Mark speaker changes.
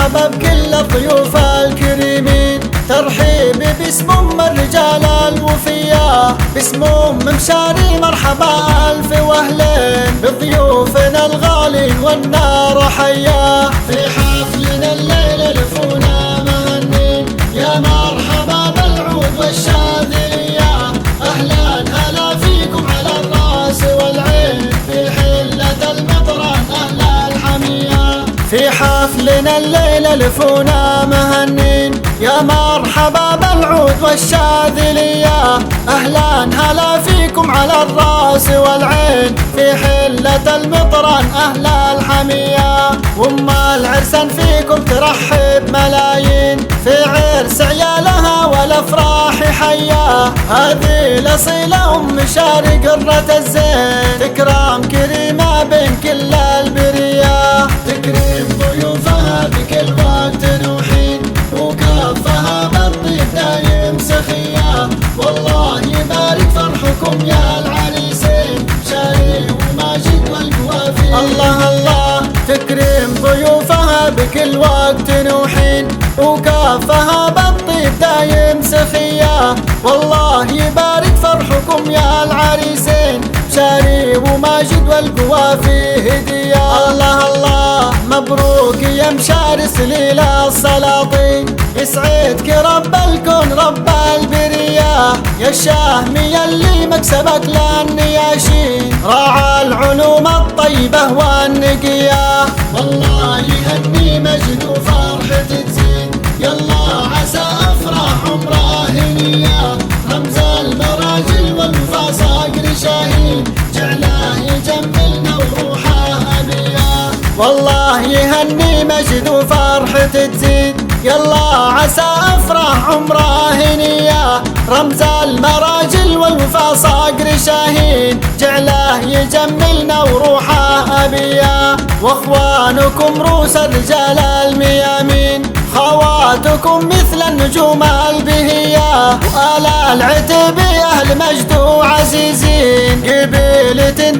Speaker 1: مرحبا بكل الضيوف الكريمين، ترحيب باسم ام الرجال الوفياء، باسم ام مشاري مرحبا الف واهلين بضيوفنا الغالين والنار حياه. في حفلنا الليله لفونا مهنين، يا مرحبا بالعود والشاذليه، اهلا هلا فيكم على الراس والعين، في حله المطران اهل الحميه. في حفلنا الليله لفونا مهنين، يا مرحبا بالعود والشاذليه، اهلا هلا فيكم على الراس والعين، في حله المطران اهل الحميه. وام العرسان فيكم ترحب ملايين، في عرس عيالها والافراح حياه، هذه الاصيله ام مشاري قره الزين، تكرام كريمه بين كل البريه، تكريم ضيوفها بكل وقت وحين، وكافها بالطيب دايم سخيه، والله يبارك فرحكم يا العريسين، مشاري وماجد والقوافي. الله الله، تكريم ضيوفها بكل وقت وحين، وكافها بالطيب دايم سخيه، والله يبارك فرحكم يا العريسين، مشاري وماجد والقوافي هديه. الله الله، مبروك يا مشاري سليل السلاطين، يسعدك رب الكون رب البريه، يا الشاهمي اللي مكسبك للنياشين، راعى العلوم الطيبه والنقيه، والله يهني مجد وفرحة تزين، يلا عسى افراح عمره هنيه، رمز المراجل والوفا صقر شاهين، جعله يجملنا وروحه ابيه، والله يهني مجد وفرحة تزيد، يلا عسى افراح عمره هنيه، رمز المراجل والوفا صقر شاهين، جعله يجملنا وروحه ابيه. واخوانكم روس الرجال الميامين، خواتكم مثل النجوم البهيه، وآل العتب اهل مجد وعزيزين، قبيلة